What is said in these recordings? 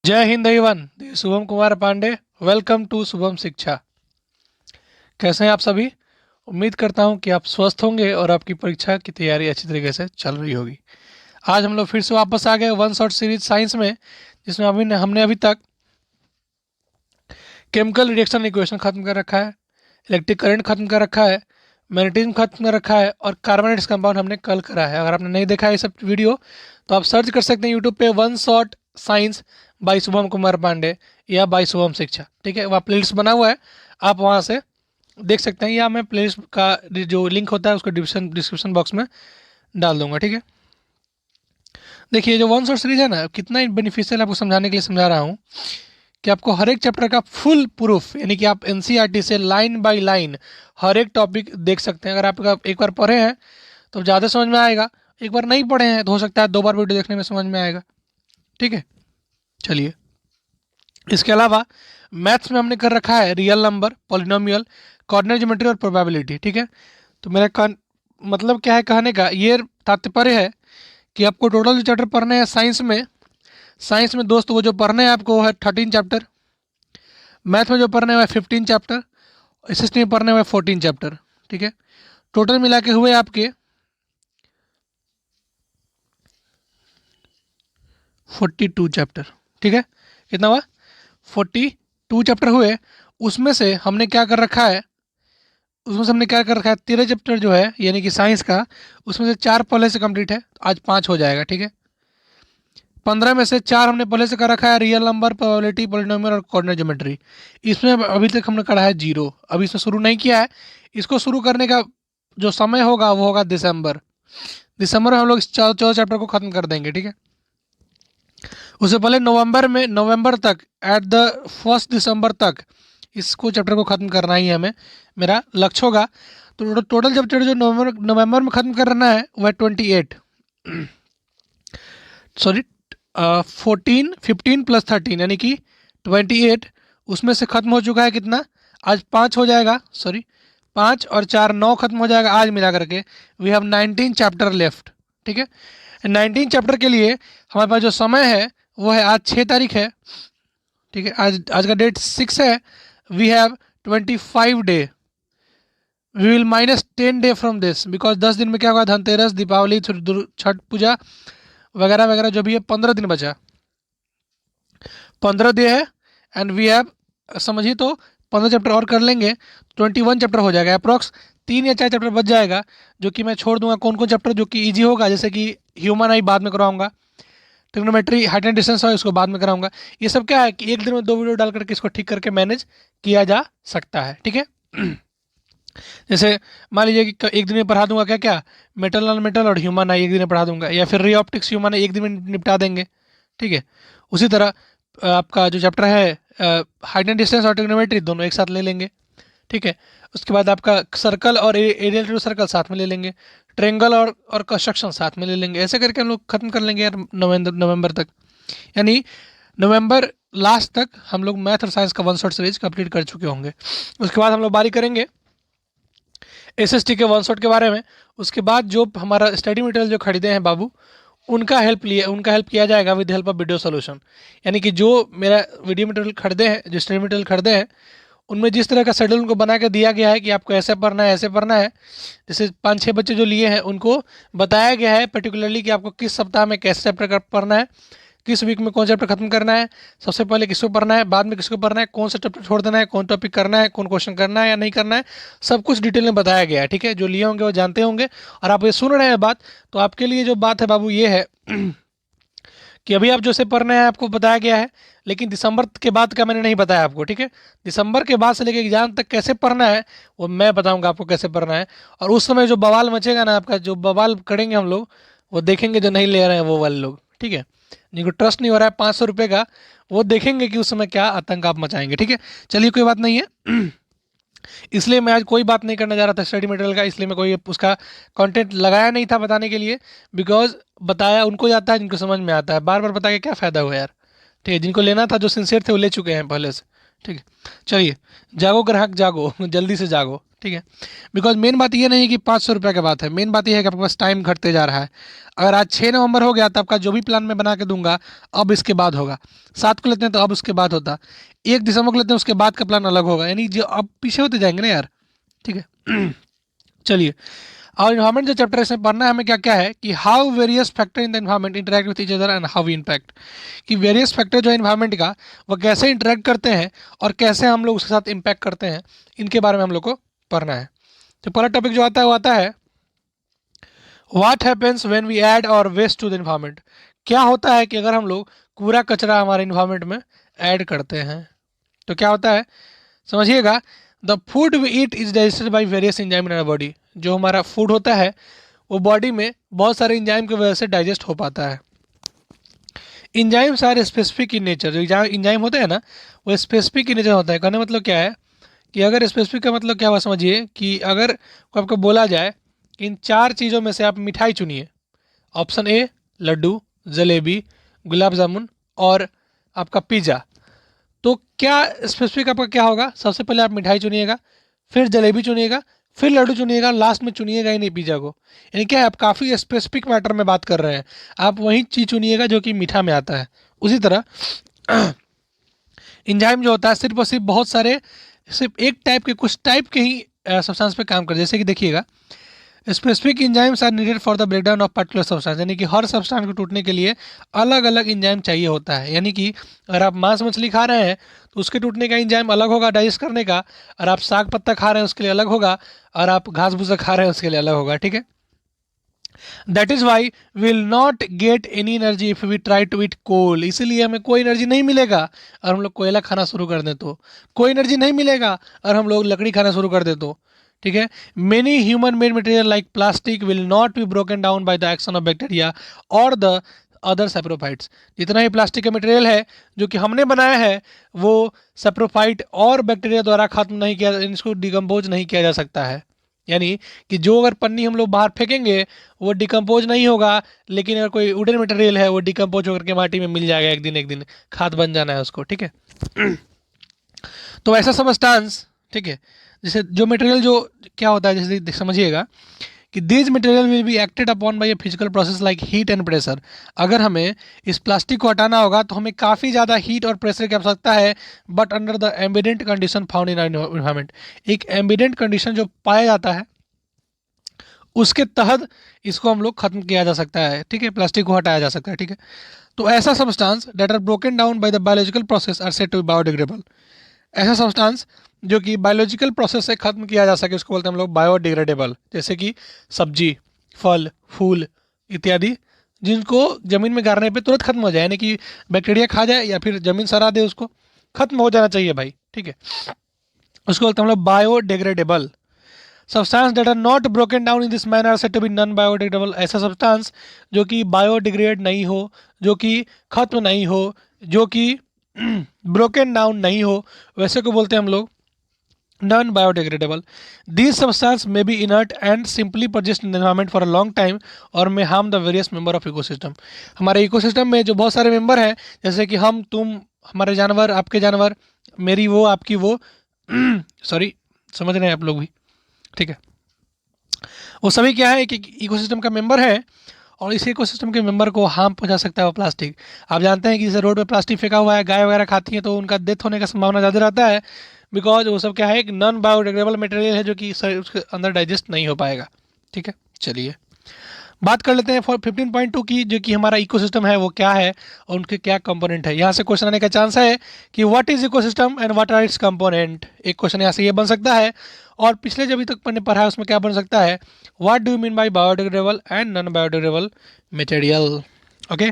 जय Hind everyone, this is Shubham Kumar Pandey. Welcome to Shubham Shiksha. कैसे हैं आप सभी? उम्मीद करता हूं कि आप स्वस्थ होंगे और आपकी परीक्षा की तैयारी अच्छी तरीके से चल रही होगी। आज हम लोग फिर से वापस आ गए वन शॉट सीरीज साइंस में, जिसमें हमने अभी तक केमिकल रिएक्शन इक्वेशन खत्म कर रखा है, इलेक्ट्रिक करंट खत्म कर रखा है, मैग्नेटिज्म खत्म कर रखा है और कार्बोनेट्स कंपाउंड हमने कल करा है। अगर आपने नहीं देखा है ये सब वीडियो तो आप सर्च कर सकते हैं यूट्यूब पे one shot science by Shubham Kumar Pandey या बाई शुभम शिक्षा। ठीक है, वहाँ प्लेलिस्ट बना हुआ है, आप वहाँ से देख सकते हैं, या मैं प्लेलिस्ट का जो लिंक होता है उसको डिस्क्रिप्शन बॉक्स में डाल दूंगा। ठीक है, देखिए जो वन शॉट सीरीज है ना, कितना बेनिफिशियल आपको समझाने के लिए समझा रहा हूँ कि आपको हर एक चैप्टर का फुल प्रूफ, यानी कि आप एनसीईआरटी से लाइन बाय लाइन हर एक टॉपिक देख सकते हैं। अगर आप एक बार पढ़े हैं तो ज़्यादा समझ में आएगा, एक बार नहीं पढ़े हैं तो हो सकता है दो बार वीडियो देखने में समझ में आएगा। ठीक है, चलिए। इसके अलावा मैथ्स में हमने कर रखा है real number, polynomial, coordinate geometry और प्रोबेबिलिटी। ठीक है, तो मतलब क्या है कहने का, ये तात्पर्य है कि आपको टोटल जो चैप्टर पढ़ने हैं साइंस में दोस्त, वो जो पढ़ने हैं आपको है 13 चैप्टर, मैथ में जो पढ़ने हुए 15 चैप्टर, एसएसटी में पढ़ने हुए 14 चैप्टर। ठीक है, टोटल मिला के हुए आपके 42 चैप्टर। ठीक है, कितना हुआ? 42 चैप्टर हुए। उसमें से हमने क्या कर रखा है, 13 चैप्टर जो है यानी कि साइंस का, उसमें से 4 पहले से कंप्लीट है, आज 5 हो जाएगा। ठीक है, 15 में से 4 हमने पहले से कर रखा है रियल नंबर, प्रोबेबिलिटी, पॉलिनोमियल और कोऑर्डिनेट ज्योमेट्री। इसमें अभी तक हमने करा है 0, अभी इसमें शुरू नहीं किया है। इसको शुरू करने का जो समय होगा वो होगा दिसंबर में हम लोग इस 14 चैप्टर को खत्म कर देंगे। ठीक है, उससे पहले नवंबर तक, एट द 1 दिसंबर तक इसको चैप्टर को ख़त्म करना ही हमें, मेरा लक्ष्य होगा। तो टोटल चैप्टर जो नवंबर में ख़त्म करना है वह 28, सॉरी 14, 15 प्लस 13 यानी कि 28। उसमें से ख़त्म हो चुका है कितना, आज 5 हो जाएगा, सॉरी 5 और 4 9 खत्म हो जाएगा आज मिला करके। We have 19 chapter left. ठीक है, 19 चैप्टर के लिए हमारे पास जो समय है वो है, आज 6 तारीख है। ठीक है, आज का डेट 6 है। We have 25 day, we will minus 10 day from this, because 10 दिन में क्या होगा, धनतेरस, दीपावली, छठ पूजा वगैरह वगैरह जो भी है, 15 दिन बचा, 15 डे है। एंड वी हैव, समझिए तो 15 चैप्टर और कर लेंगे, 21 चैप्टर हो जाएगा अप्रॉक्स। 3 या 4 चैप्टर बच जाएगा जो कि मैं छोड़ दूंगा। कौन कौन चैप्टर जो कि ईजी होगा, जैसे कि ह्यूमन आई बाद में करवाऊंगा, ट्रिग्नोमेट्री, हाइट एंड डिस्टेंस है उसको बाद में कराऊंगा। ये सब क्या है कि एक दिन में 2 वीडियो डाल करके इसको ठीक करके मैनेज किया जा सकता है। ठीक है, जैसे मान लीजिए कि एक दिन में पढ़ा दूंगा क्या क्या, मेटल नॉन मेटल और ह्यूमन आई एक दिन में पढ़ा दूंगा, या फिर री ऑप्टिक्स ह्यूमन आई एक दिन में निपटा देंगे। ठीक है, उसी तरह आपका जो चैप्टर है हाइट एंड डिस्टेंस और ट्रिग्नोमेट्री दोनों एक साथ ले लेंगे। ठीक है, उसके बाद आपका सर्कल और एरियल टू सर्कल साथ में ले लेंगे, ट्रेंगल और कंस्ट्रक्शन साथ में ले लेंगे। ऐसे करके हम लोग खत्म कर लेंगे यार नवंबर तक, यानी नवंबर लास्ट तक हम लोग मैथ और साइंस का वन शॉट सीरीज कंप्लीट कर चुके होंगे। उसके बाद हम लोग बारी करेंगे एसएसटी के वन शॉट के बारे में। उसके बाद जो हमारा स्टडी मटेरियल जो खरीदे हैं बाबू, उनका हेल्प किया जाएगा with help of video solution. यानी कि जो मेरा वीडियो मटेरियल खरीदे हैं, जो स्टडी मटेरियल खरीदे हैं, उनमें जिस तरह का शेड्यूल उनको बना के दिया गया है कि आपको ऐसे पढ़ना है, ऐसे पढ़ना है। जैसे 5-6 बच्चे जो लिए हैं उनको बताया गया है पर्टिकुलरली कि आपको किस सप्ताह में कैसे चैप्टर पढ़ना है, किस वीक में कौन चैप्टर खत्म करना है, सबसे पहले किसको पढ़ना है, बाद में किसको पढ़ना है, कौन सा चैप्टर छोड़ देना है, कौन टॉपिक करना है, कौन क्वेश्चन करना है या नहीं करना है, सब कुछ डिटेल में बताया गया है। ठीक है, जो लिए होंगे वो जानते होंगे। और आप ये सुन रहे हैं बात, तो आपके लिए जो बात है बाबू ये है कि अभी आप जो से पढ़ना है आपको बताया गया है, लेकिन दिसंबर के बाद का मैंने नहीं बताया आपको। ठीक है, दिसंबर के बाद से लेकर एग्जाम तक कैसे पढ़ना है वो मैं बताऊंगा आपको कैसे पढ़ना है। और उस समय जो बवाल मचेगा ना, आपका जो बवाल करेंगे हम लोग, वो देखेंगे जो नहीं ले रहे हैं वो वाले लोग। ठीक है, जिनको ट्रस्ट नहीं हो रहा है 500 रुपये का, वो देखेंगे कि उस समय क्या आतंक आप मचाएंगे। ठीक है, चलिए कोई बात नहीं है। इसलिए मैं आज कोई बात नहीं करना चाह रहा था स्टडी मटेरियल का, इसलिए मैं कोई उसका कंटेंट लगाया नहीं था बताने के लिए। बिकॉज बताया उनको जाता है जिनको समझ में आता है, बार बार बता के क्या फ़ायदा हुआ यार। ठीक है, जिनको लेना था, जो सिंसियर थे, वो ले चुके हैं पहले से। ठीक है, चलिए, जागो ग्राहक जागो, जल्दी से जागो। ठीक है। बिकॉज मेन बात ये नहीं कि 500 रुपये की बात है, मेन बात ये है कि आपके पास टाइम घटते जा रहा है। अगर आज 6 नवंबर हो गया तो आपका जो भी प्लान मैं बना के दूंगा अब इसके बाद होगा, 7 को लेते हैं तो अब उसके बाद होता, 1 दिसंबर को लेते हैं उसके बाद का प्लान अलग होगा, यानी जो अब पीछे होते जाएंगे ना यार। ठीक है। चलिए, और इन्वायरमेंट जो चैप्टर इसमें पढ़ना है हमें क्या क्या है कि how various factor in the environment interact with each other and how we impact, कि वेरियस फैक्टर जो है इन्वायरमेंट का वो कैसे इंटरेक्ट करते हैं और कैसे हम लोग उसके साथ इम्पैक्ट करते हैं, इनके बारे में हम लोग को पढ़ना है। तो पहला टॉपिक जो आता है वो आता है what happens when we add our waste to the environment. क्या होता है कि अगर हम लोग कूड़ा कचरा हमारे इन्वायरमेंट में ऐड करते हैं तो क्या होता है, समझिएगा। The food we eat is digested by various enzyme in our body, जो हमारा फूड होता है वो बॉडी में बहुत सारे इंजाइम की वजह से डाइजेस्ट हो पाता है। Enzymes are specific in nature, जो इंजाइम होते हैं ना वो स्पेसिफिक इन नेचर होता है। कहने मतलब क्या है कि अगर स्पेसिफिक का मतलब क्या हुआ समझिए कि अगर आपको बोला जाए इन 4 चीज़ों में से आप मिठाई चुनिए, ऑप्शन ए लड्डू, जलेबी, गुलाब जामुन और आपका पिज़्ज़ा, तो क्या स्पेसिफिक आपका क्या होगा, सबसे पहले आप मिठाई चुनिएगा, फिर जलेबी चुनिएगा, फिर लड्डू चुनिएगा, लास्ट में चुनिएगा ही नहीं पिज़्ज़ा को। यानी क्या है, आप काफ़ी स्पेसिफिक मैटर में बात कर रहे हैं, आप वही चीज़ चुनिएगा जो कि मीठा में आता है। उसी तरह इंजाइम जो होता है सिर्फ और सिर्फ बहुत सारे, सिर्फ एक टाइप के, कुछ टाइप के ही सब्सटेंस पे काम करते हैं। जैसे कि देखिएगा, specific enzymes are needed for the breakdown of particular substance, यानी कि हर सब्सटेंस को टूटने के लिए अलग अलग इंजाइम चाहिए होता है। यानी कि अगर आप मांस मछली खा रहे हैं तो उसके टूटने का इंजाइम अलग होगा डाइजेस्ट करने का, और आप साग पत्ता खा रहे हैं उसके लिए अलग होगा, और आप घास भूसा खा रहे हैं उसके लिए अलग होगा। ठीक है, that is why will not get any energy if we try to eat coal, इसीलिए हमें कोई एनर्जी नहीं मिलेगा और हम लोग कोयला खाना शुरू कर दें तो, कोई एनर्जी नहीं मिलेगा और हम लोग लकड़ी खाना शुरू कर दें तो। ठीक है, many human made material like plastic will not be broken down by the action of bacteria और द अदर सैप्रोफाइट्स, जितना ही प्लास्टिक का मटेरियल है जो कि हमने बनाया है वो सैप्रोफाइट और बैक्टीरिया द्वारा खत्म नहीं किया, इसको डिकम्पोज नहीं किया जा सकता है। यानी कि जो अगर पन्नी हम लोग बाहर फेंकेंगे वो डिकम्पोज नहीं होगा, लेकिन अगर कोई वुडन मटेरियल है वो डिकम्पोज होकर के माटी में मिल जाएगा, एक दिन खाद बन जाना है उसको। ठीक है। तो ऐसा सब्सटेंस, ठीक है, जैसे जो मटेरियल जो क्या होता है, जैसे समझिएगा कि this material will be acted upon bye a physical process like heat and pressure. अगर हमें इस प्लास्टिक को हटाना होगा तो हमें काफ़ी ज़्यादा हीट और प्रेशर की आवश्यकता है, but under the ambient condition found in environment, एक एम्बिडेंट कंडीशन जो पाया जाता है उसके तहत इसको हम लोग खत्म किया जा सकता है। ठीक है, प्लास्टिक को हटाया जा सकता है। ठीक है, तो ऐसा substance that are broken down by the biological process are said to be biodegradable, ऐसा सब्सटेंस जो कि बायोलॉजिकल प्रोसेस से खत्म किया जा सके उसको बोलते हैं हम लोग बायोडिग्रेडेबल। जैसे कि सब्जी, फल, फूल इत्यादि, जिनको ज़मीन में गाड़ने पे तुरंत खत्म हो जाए, यानी कि बैक्टीरिया खा जाए या फिर ज़मीन सड़ा दे, उसको खत्म हो जाना चाहिए भाई। ठीक है, उसको बोलते हैं हम लोग biodegradable. Substance that are not broken down in this manner said to be non biodegradable, ऐसा सब्सटेंस जो कि बायोडिग्रेड नहीं हो, जो कि खत्म नहीं हो, जो कि ब्रोकन डाउन नहीं हो, वैसे को बोलते हैं हम लोग non biodegradable. These substance may be inert and simply persist in environment for a long time और may harm the various member of ecosystem. हमारे इकोसिस्टम में जो बहुत सारे मेंबर हैं, जैसे कि हम, तुम, हमारे जानवर, आपके जानवर, मेरी वो, आपकी वो सॉरी, समझ रहे हैं आप लोग भी। ठीक है, वो सभी क्या है, एक इकोसिस्टम का मेंबर है और इस इकोसिस्टम के मेंबर को हार्म पहुंचा सकता है वो प्लास्टिक। आप जानते हैं कि जैसे रोड पे प्लास्टिक फेंका हुआ है, गाय वगैरह खाती हैं तो उनका डेथ होने का संभावना ज़्यादा रहता है, बिकॉज वो सब क्या है, एक नॉन बायोडिग्रेडेबल मटेरियल है जो कि उसके अंदर डाइजेस्ट नहीं हो पाएगा। ठीक है, चलिए बात कर लेते हैं फॉर 15.2 की, जो कि हमारा इकोसिस्टम है वो क्या है और उनके क्या कंपोनेंट है। यहाँ से क्वेश्चन आने का चांस है कि what is ecosystem and what are its component. एक क्वेश्चन यहाँ से ये बन सकता है, और पिछले जो अभी तक मैंने पढ़ा है उसमें क्या बन सकता है, what do you mean by biodegradable and non biodegradable material. Okay,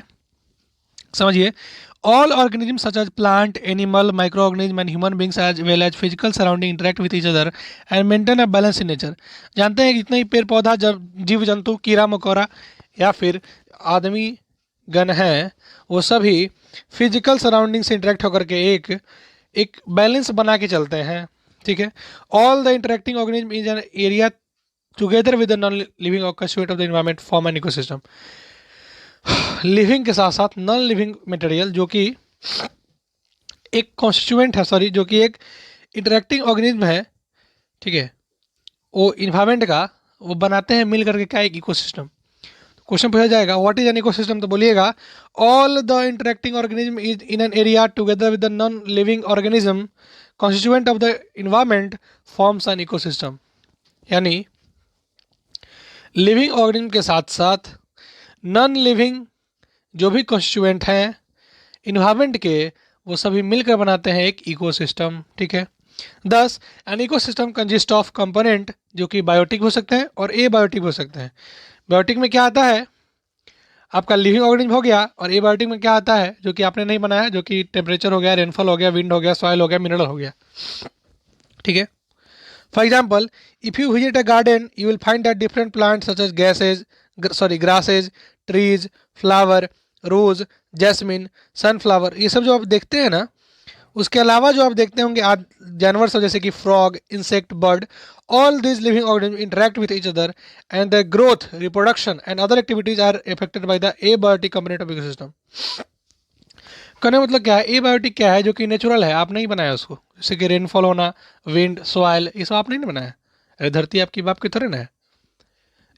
समझिए, all organisms such as plant, animal, microorganism and human beings as well as physical surrounding interact with each other and maintain a balance in nature। जानते हैं कि जितने ही पेड़ पौधा, जब जीव जंतु, कीड़ा मकोड़ा या फिर आदमी गण हैं, वो सभी फिजिकल सराउंडिंग से इंटरेक्ट होकर के एक एक बैलेंस बना के चलते हैं। ठीक है, all the interacting organism is an area together with the non living constituent of the environment form an ecosystem. Living के साथ साथ नॉन लिविंग मटेरियल जो कि एक कॉन्स्टिट्यूएंट है, सॉरी, जो कि एक इंटरेक्टिंग ऑर्गेनिज्म है। ठीक है, वो इन्वायरमेंट का वो बनाते हैं मिल करके क्या एक इकोसिस्टम। क्वेश्चन पूछा जाएगा व्हाट इज एन इकोसिस्टम, तो बोलिएगा all the interacting organism is in an area together with the non living organism constituent of the environment forms an ecosystem. यानी लिविंग ऑर्गेनिज्म के साथ साथ नॉन लिविंग जो भी कॉन्स्टिट्यूएंट हैं इन्वायरमेंट के, वो सभी मिलकर बनाते हैं एक इकोसिस्टम। ठीक है। 10 an ecosystem consist of component जो कि बायोटिक हो सकते हैं और ए बायोटिक हो सकते हैं। बायोटिक में क्या आता है, आपका लिविंग ऑर्गेनिज्म हो गया, और ए बायोटिक में क्या आता है जो कि आपने नहीं बनाया, जो कि टेम्परेचर हो गया, रेनफॉल हो गया, विंड हो गया, सॉइल हो गया, मिनरल हो गया। ठीक है। For example if you visit a garden you will find that different plants such as grasses, trees, flower, rose, jasmine, sunflower, ये सब जो आप देखते हैं ना, उसके अलावा जो आप देखते होंगे जानवर सब जैसे कि frog, insect, bird, all this living organism interact with each other and the growth, reproduction and other activities are affected by the abiotic component of ecosystem. कहने मतलब क्या है, एबायोटिक क्या है, जो कि नेचुरल है, आप नहीं बनाया उसको, जैसे कि रेनफॉल होना, विंड, सॉइल, ये सब आपने नहीं बनाया। अरे धरती आपकी बाप की थोड़े ना है,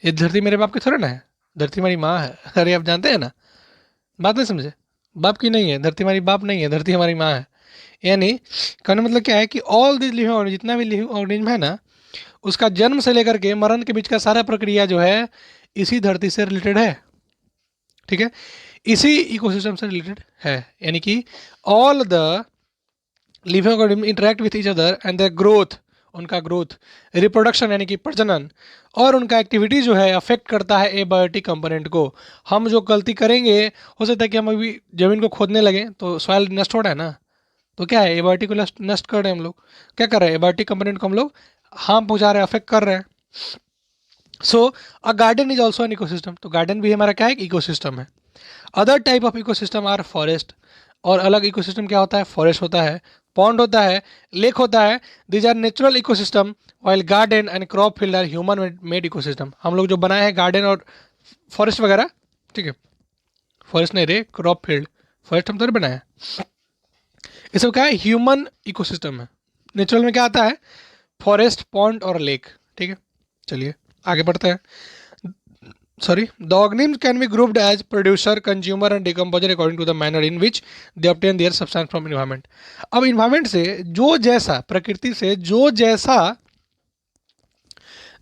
ये धरती मेरे बाप की थोड़े ना है, धरती हमारी माँ है। अरे आप जानते हैं ना, बात नहीं समझे, बाप की नहीं है धरती, हमारी बाप नहीं है, धरती हमारी माँ है। यानी कहने मतलब क्या है कि ऑल दिस लिविंग ऑर्गेनिज्म, जितना भी लिविंग ऑर्गेनिज्म है ना, उसका जन्म से लेकर के मरण के बीच का सारा प्रक्रिया जो है इसी धरती से रिलेटेड है। ठीक है, इसी इकोसिस्टम से रिलेटेड है। यानी कि all the living organism interact with each other and the growth, उनका ग्रोथ, रिप्रोडक्शन यानी कि प्रजनन, और उनका एक्टिविटी जो है अफेक्ट करता है एबायोटिक कंपोनेंट को। हम जो गलती करेंगे, हो सकता है कि हम अभी ज़मीन को खोदने लगे तो सॉइल नष्ट हो रहा है ना, तो क्या है, एबायोटिक को नष्ट कर रहे हैं हम लोग, क्या कर रहे हैं, एबायोटिक कंपोनेंट को हम लोग हार्म पहुंचा रहे हैं, अफेक्ट कर रहे हैं। So a garden is also an ecosystem, तो गार्डन भी हमारा क्या है, इकोसिस्टम है। Other type of ecosystem are forest, और अलग इकोसिस्टम क्या होता है, फॉरेस्ट होता है, पॉन्ड होता है, लेक होता है। These are natural ecosystem while garden and crop field are human made ecosystem. हम लोग जो बनाए हैं गार्डन और फॉरेस्ट वगैरह, ठीक है, फॉरेस्ट नहीं रे, क्रॉप फील्ड, फॉरेस्ट हम तो बनाए हैं, ये सब क्या है, ह्यूमन इकोसिस्टम है। नेचुरल में क्या आता है, फॉरेस्ट, पॉन्ड और लेक। ठीक है, चलिए आगे बढ़ते हैं। Sorry, the organisms can be grouped as producer, consumer and decomposer according to the manner in which they obtain their substance from environment. अब environment से जो जैसा, प्रकृति से जो जैसा,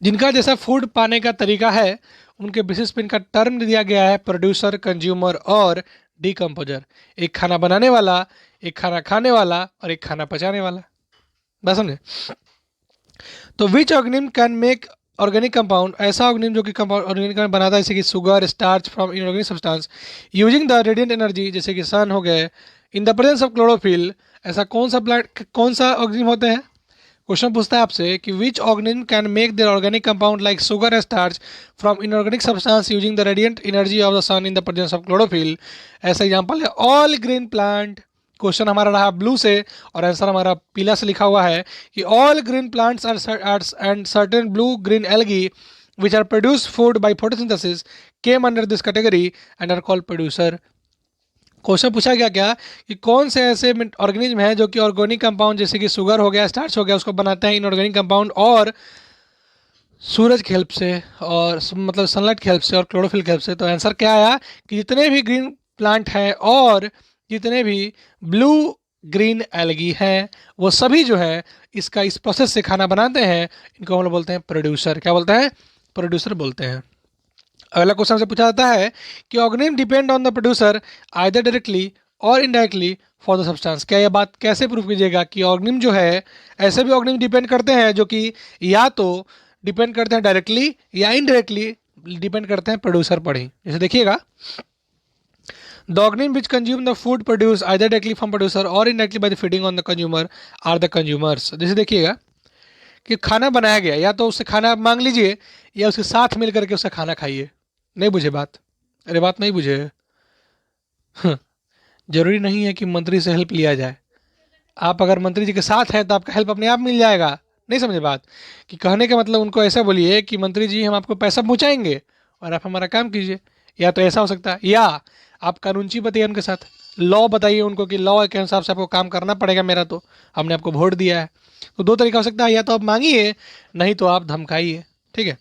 जिनका जैसा फूड पाने का तरीका है, उनके बेसिस पे इनका टर्म दिया गया है प्रोड्यूसर, कंज्यूमर और डिकम्पोजर। एक खाना बनाने वाला, एक खाना खाने वाला और एक खाना पचाने वाला। बस समझे। तो विच organism can make organic compound, ऐसा ऑर्गेनिज्म जो कि ऑर्गेनिक कंपाउंड बनाता है, जैसे कि sugar, starch from inorganic substance using the radiant energy, जैसे कि सन हो गए, इन द प्रेजेंस ऑफ क्लोरोफिल। ऐसा कौन सा प्लांट, कौन सा ऑर्गेनिज्म होते हैं, क्वेश्चन पूछता है आपसे कि which organism can make their organic compound like sugar and starch from inorganic substance using the radiant energy of the sun in the presence of chlorophyll. ऐसा एग्जांपल है ऑल ग्रीन प्लांट। क्वेश्चन हमारा रहा blue से और answer हमारा पीला से लिखा हुआ है कि all green plants are and certain blue green algae which are produced food by photosynthesis came under this category and are called producer। Question पूछा गया क्या कि कौन से ऐसे ऑर्गेनिज्म हैं जो कि ऑर्गेनिक कंपाउंड जैसे कि शुगर हो गया, स्टार्च हो गया, उसको बनाते हैं इनऑर्गेनिक कंपाउंड और सूरज की हेल्प से, और मतलब सनलाइट की हेल्प से और क्लोरोफिल की हेल्प से। तो आंसर क्या आया कि जितने भी ग्रीन प्लांट हैं और जितने भी ब्लू ग्रीन एल्गी हैं, वो सभी जो है इसका इस प्रोसेस से खाना बनाते हैं, इनको हम लोग बोलते हैं प्रोड्यूसर। क्या बोलते हैं, प्रोड्यूसर बोलते हैं। अगला क्वेश्चन से पूछा जाता है कि organism depend on the producer either directly और इनडायरेक्टली फॉर द सब्सटेंस। क्या यह बात कैसे प्रूव कीजिएगा कि ऑर्गेनिज्म जो है, ऐसे भी ऑर्गेनिज्म डिपेंड करते हैं जो कि या तो डिपेंड करते हैं डायरेक्टली या इनडायरेक्टली डिपेंड करते हैं प्रोड्यूसर पर ही। जैसे देखिएगा, the organism which consume the food produce either directly from producer or indirectly by the feeding on the consumer or the consumers. जैसे देखिएगा कि खाना बनाया गया, या तो उससे खाना आप मांग लीजिए या उसके साथ मिल करके उसका खाना खाइए। नहीं बुझे बात, अरे बात नहीं बुझे। जरूरी नहीं है कि मंत्री से हेल्प लिया जाए, आप अगर मंत्री जी के साथ हैं तो आपका हेल्प अपने आप मिल जाएगा। नहीं समझे बात, कि कहने का मतलब उनको ऐसा बोलिए कि मंत्री जी हम आपको पैसा पहुंचाएंगे और आप हमारा काम कीजिए। या तो ऐसा हो सकता है, या आप कानूनची बताइए उनके साथ, लॉ बताइए उनको कि लॉ के हिसाब से आपको काम करना पड़ेगा, मेरा तो हमने आपको वोट दिया है। तो दो तरीका हो सकता है, या तो आप मांगिए, नहीं तो आप धमकाइए। ठीक है,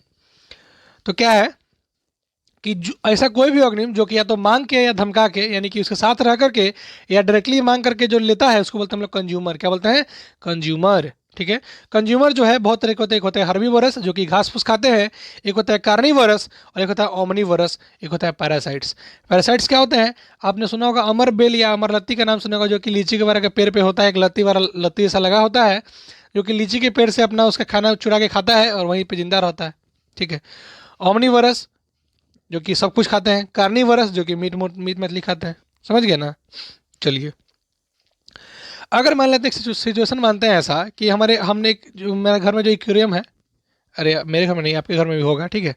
तो क्या है कि ऐसा कोई भी ऑर्गेनिज्म जो कि या तो मांग के या धमका के, यानी कि उसके साथ रह करके या डायरेक्टली मांग करके जो लेता है, उसको बोलते हैं हम लोग कंज्यूमर। क्या बोलते हैं? कंज्यूमर। ठीक है, कंज्यूमर जो है बहुत तरह के होते हैं। एक होता है हर्बीवोरस जो कि घास फूस खाते हैं, एक होता है कार्निवोरस, और एक होता है ओमनीवोरस, एक होता है पैरासाइट्स। पैरासाइट्स क्या होते हैं? आपने सुना होगा अमर बेल या अमर लत्ती का नाम सुना होगा, जो कि लीची के बारे के पेड़ पे होता है, एक लत्ती वाला लत्ती ऐसा लगा होता है, जो कि लीची के पेड़ से अपना उसका खाना चुरा के खाता है और वहीं पे जिंदा रहता है। ठीक है, ओमनीवोरस जो कि सब कुछ खाते हैं, कार्निवरस जो कि मीट मछली खाते हैं। समझ गए ना? चलिए, अगर मान लेते हैं सिचुएशन मानते हैं ऐसा कि हमारे हमने एक जो मेरे घर में जो एक्वेरियम है, अरे मेरे घर में नहीं, आपके घर में भी होगा। ठीक है,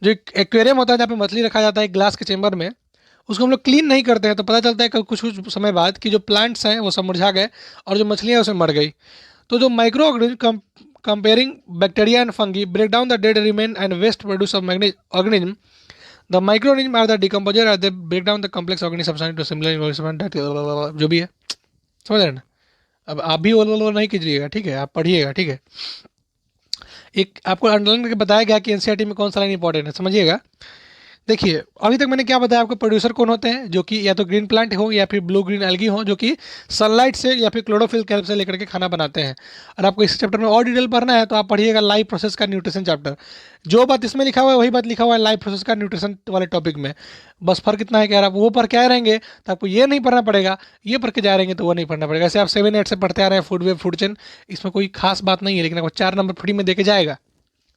जो एक्वेरियम होता है जहाँ पे मछली रखा जाता है ग्लास के चेम्बर में, उसको हम लोग क्लीन नहीं करते हैं, तो पता चलता है कि कुछ कुछ समय बाद कि जो प्लांट्स हैं वो सब मुरझा गए और जो मछलियाँ हैं उसमें मर गई। तो जो micro organism comprising bacteria and fungi break down the dead remain and waste produce of organism, the microorganisms are the decomposer or they break down the complex organism substance to similar organism that जो भी है। समझ रहे हैं ना? अब आप भी वो नहीं कीजिएगा, ठीक है, आप पढ़िएगा। ठीक है, एक आपको अंडरलाइन करके बताया गया कि एनसीईआरटी में कौन सा लाइन इंपॉर्टेंट है, समझिएगा। देखिए, अभी तक मैंने क्या बताया आपको, प्रोड्यूसर कौन होते हैं, जो कि या तो ग्रीन प्लांट हो या फिर ब्लू ग्रीन एल्गी हो, जो कि सनलाइट से या फिर क्लोरोफिल कैल्प से लेकर के खाना बनाते हैं। और आपको इस चैप्टर में और डिटेल पढ़ना है तो आप पढ़िएगा लाइव प्रोसेस का न्यूट्रिशन चैप्टर। जो बात इसमें लिखा हुआ है वही बात लिखा हुआ है लाइव प्रोसेस का न्यूट्रिशन वाले टॉपिक में। बस फर्क इतना है कि यार आप वो पढ़ के आए रहेंगे तो आपको ये नहीं पढ़ना पड़ेगा, ये पढ़ के जा रहेंगे तो वो नहीं पढ़ना पड़ेगा। ऐसे आप 7 8 से पढ़ते आ रहे हैं फूड वेब फूड चेन, इसमें कोई खास बात नहीं है, लेकिन आपको 4 नंबर फ्री में दे के जाएगा।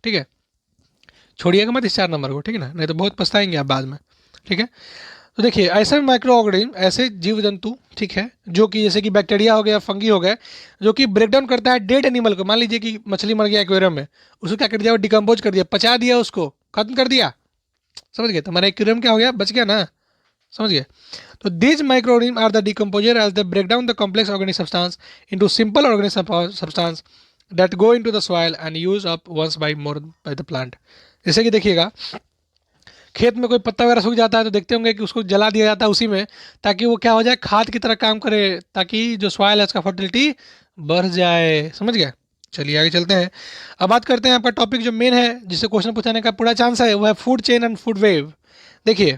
ठीक है, छोड़िएगा मत इस 4 नंबर को, ठीक है ना, नहीं तो बहुत पछताएंगे आप बाद में। ठीक है, तो देखिए ऐसे माइक्रो ऑर्गेनिज्म, ऐसे जीव जंतु, ठीक है, जो कि जैसे कि बैक्टीरिया हो गया, फंगी हो गए, जो कि ब्रेक डाउन करता है डेड एनिमल को। मान लीजिए कि मछली मर गया एक्वेरियम में, उसको क्या कर दिया, डिकम्पोज कर दिया, पचा दिया, उसको खत्म कर दिया। समझ गए? तो हमारा एक्वेरियम क्या हो गया, बच गया ना। समझ गए? तो these microorganisms are the decomposer as they break down the complex organic substance into simple organic substance that go into the soil and use up once by more by the plant। जैसे कि देखिएगा, खेत में कोई पत्ता वगैरह सूख जाता है तो देखते होंगे कि उसको जला दिया जाता है उसी में, ताकि वो क्या हो जाए, खाद की तरह काम करे, ताकि जो सॉइल है उसका फर्टिलिटी बढ़ जाए। समझ गए? चलिए आगे चलते हैं। अब बात करते हैं आपका टॉपिक जो मेन है, जिससे क्वेश्चन पूछाने का पूरा चांस है, वो है food chain and food web. देखिए,